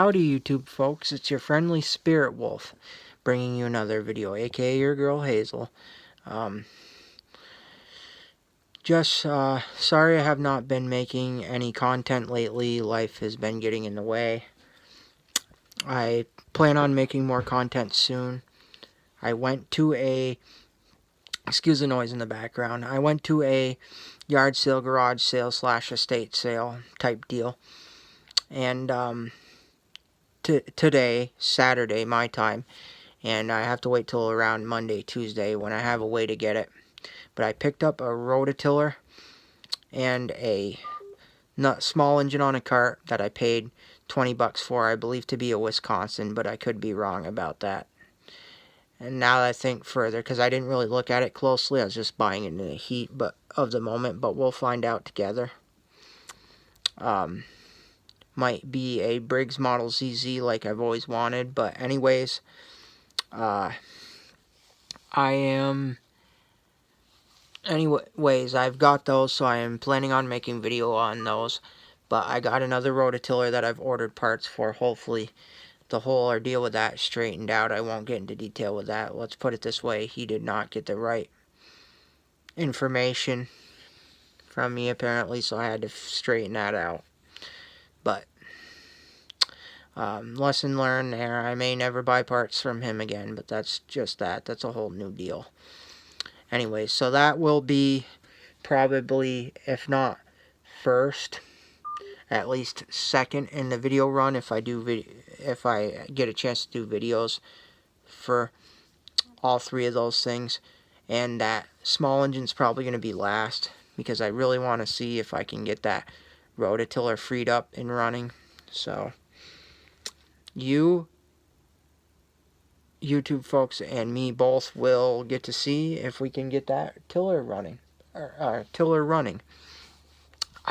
Howdy YouTube folks, it's your friendly Spirit Wolf bringing you another video, aka your girl Hazel. Sorry I have not been making any content lately. Life has been getting in the way. I plan on making more content soon. I went to excuse the noise in the background, I went to a yard sale, garage sale / estate sale type deal. And today, Saturday, my time, and I have to wait till around Monday, Tuesday when I have a way to get it. But I picked up a rototiller and a small engine on a cart that I paid 20 bucks for, I believe to be a Wisconsin, but I could be wrong about that. And now that I think further, because I didn't really look at it closely, I was just buying it in the heat of the moment, but we'll find out together. Might be a Briggs Model ZZ like I've always wanted, but anyways, I've got those, so I am planning on making video on those. But I got another rototiller that I've ordered parts for. Hopefully the whole ordeal with that straightened out. I won't get into detail with that. Let's put it this way, he did not get the right information from me apparently, so I had to straighten that out. But lesson learned there. I may never buy parts from him again, but that's a whole new deal. Anyway, so that will be probably, if not first, at least second in the video run if I get a chance to do videos for all three of those things. And that small engine's probably going to be last, because I really want to see if I can get that rototiller freed up and running. So you YouTube folks and me both will get to see if we can get that tiller running. I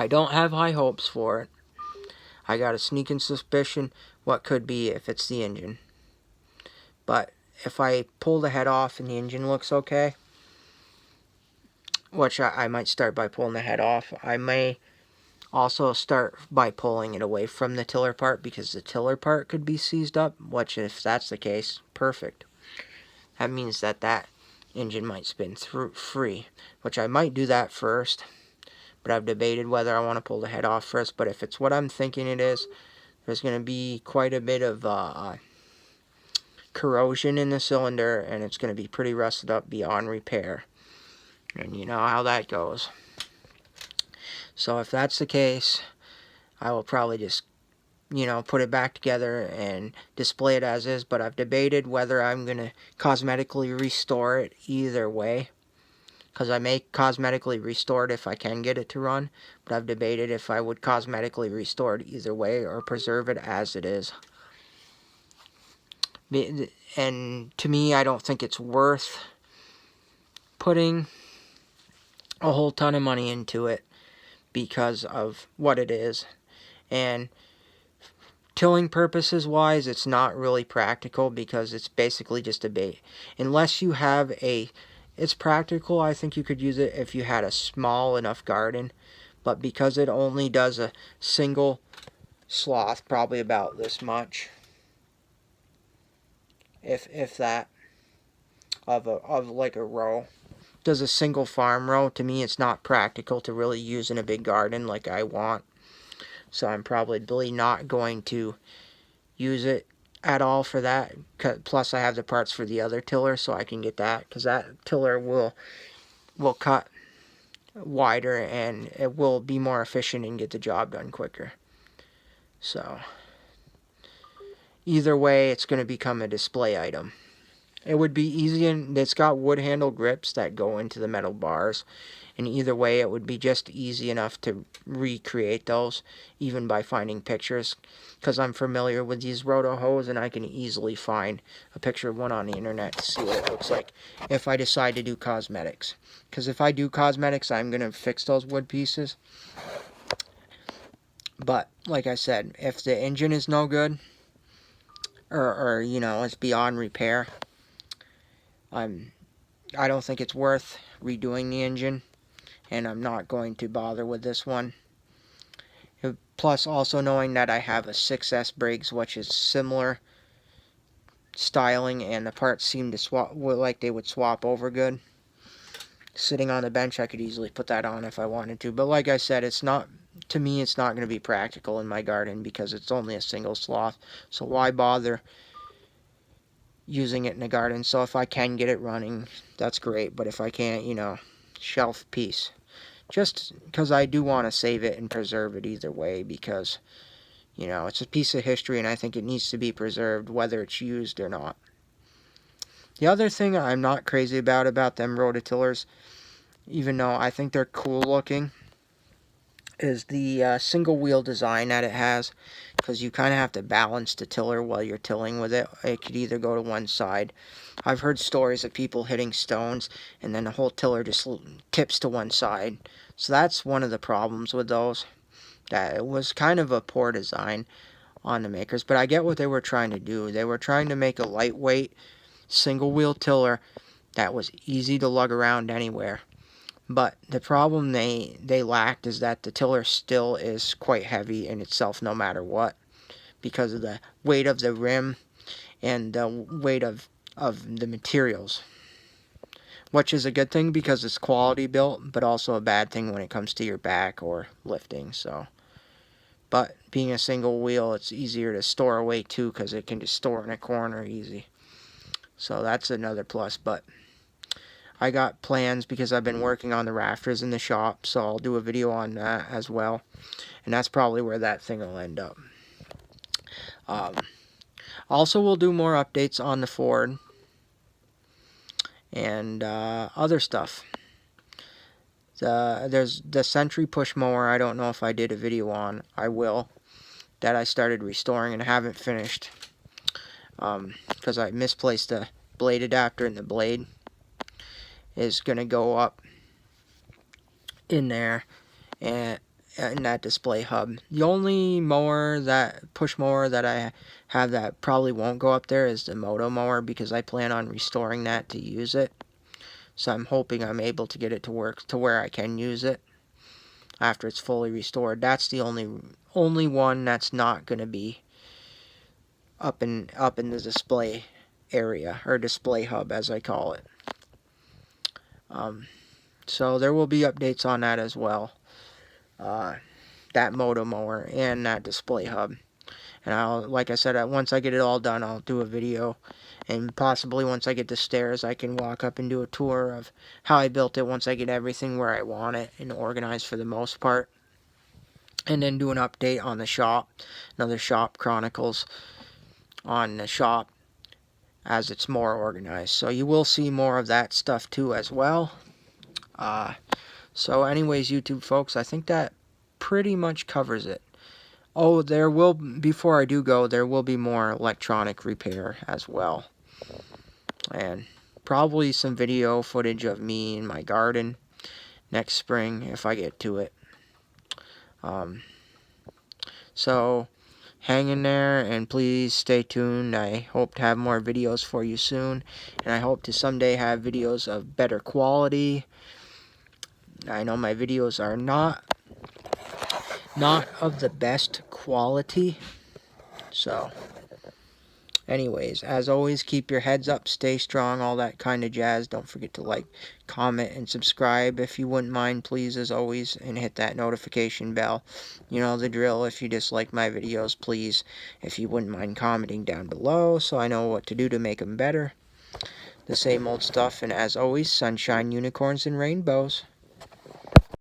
don't have high hopes for it. I got a sneaking suspicion what could be if it's the engine. But if I pull the head off and the engine looks okay, which I might start by pulling the head off, I may also start by pulling it away from the tiller part, because the tiller part could be seized up, which if that's the case, perfect. That means that engine might spin free, which I might do that first. But I've debated whether I want to pull the head off first. But if it's what I'm thinking it is, there's going to be quite a bit of corrosion in the cylinder, and it's going to be pretty rusted up beyond repair. And you know how that goes. So if that's the case, I will probably just, put it back together and display it as is. But I've debated whether I'm going to cosmetically restore it either way, because I may cosmetically restore it if I can get it to run. But I've debated if I would cosmetically restore it either way or preserve it as it is. And to me, I don't think it's worth putting a whole ton of money into it because of what it is. And tilling purposes wise, it's not really practical, because it's basically just a bait. Unless you have it's practical, I think you could use it if you had a small enough garden. But because it only does a single swath, probably about this much, if that, of like a row, does a single farm row, to me it's not practical to really use in a big garden like I want. So I'm probably not going to use it at all for that. Plus I have the parts for the other tiller, so I can get that, because that tiller will cut wider and it will be more efficient and get the job done quicker. So either way, it's going to become a display item. It would be easy, and it's got wood handle grips that go into the metal bars, and either way it would be just easy enough to recreate those, even by finding pictures, because I'm familiar with these roto hoes and I can easily find a picture of one on the internet to see what it looks like if I decide to do cosmetics. Because if I do cosmetics, I'm going to fix those wood pieces. But like I said, if the engine is no good, or it's beyond repair, I don't think it's worth redoing the engine, and I'm not going to bother with this one. Plus, also knowing that I have a 6S Briggs, which is similar styling, and the parts seem to swap, like they would swap over good. Sitting on the bench, I could easily put that on if I wanted to. But like I said, it's not, to me, it's not going to be practical in my garden because it's only a single sloth. So why bother using it in the garden? So if I can get it running, that's great. But if I can't, you know, shelf piece. Just because I do want to save it and preserve it either way, because, you know, it's a piece of history and I think it needs to be preserved whether it's used or not. The other thing I'm not crazy about them rototillers, even though I think they're cool looking, is the single wheel design that it has, because you kind of have to balance the tiller while you're tilling with it. It could either go to one side. I've heard stories of people hitting stones and then the whole tiller just tips to one side. So that's one of the problems with those. That it was kind of a poor design on the makers, but I get what they were trying to do. They were trying to make a lightweight single wheel tiller that was easy to lug around anywhere. But the problem they lacked is that the tiller still is quite heavy in itself no matter what, because of the weight of the rim and the weight of the materials. Which is a good thing because it's quality built, but also a bad thing when it comes to your back or lifting. So, but being a single wheel, it's easier to store away too, because it can just store in a corner easy. So that's another plus. But I got plans because I've been working on the rafters in the shop, so I'll do a video on that as well. And that's probably where that thing will end up. Also, we'll do more updates on the Ford and other stuff. There's the Sentry push mower. I don't know if I did a video on. I will. That I started restoring and haven't finished. Because I misplaced the blade adapter, and the blade is going to go up in there and in that display hub. The only push mower that I have that probably won't go up there is the Moto mower, because I plan on restoring that to use it. So I'm hoping I'm able to get it to work to where I can use it after it's fully restored. That's the only one that's not going to be up in the display area, or display hub as I call it. So there will be updates on that as well. That Moto mower and that display hub. And like I said, once I get it all done, I'll do a video. And possibly once I get the stairs, I can walk up and do a tour of how I built it once I get everything where I want it and organized for the most part. And then do an update on the shop, another shop chronicles on the shop as it's more organized. So you will see more of that stuff too as well. So anyways, YouTube folks, I think that pretty much covers it. Oh, before I do go, there will be more electronic repair as well. And probably some video footage of me in my garden next spring if I get to it. So hang in there and please stay tuned. I hope to have more videos for you soon, and I hope to someday have videos of better quality. I know my videos are not of the best quality. So anyways, as always, keep your heads up, stay strong, all that kind of jazz. Don't forget to like, comment, and subscribe if you wouldn't mind, please, as always, and hit that notification bell. You know the drill. If you dislike my videos, please, if you wouldn't mind commenting down below so I know what to do to make them better. The same old stuff, and as always, sunshine, unicorns, and rainbows.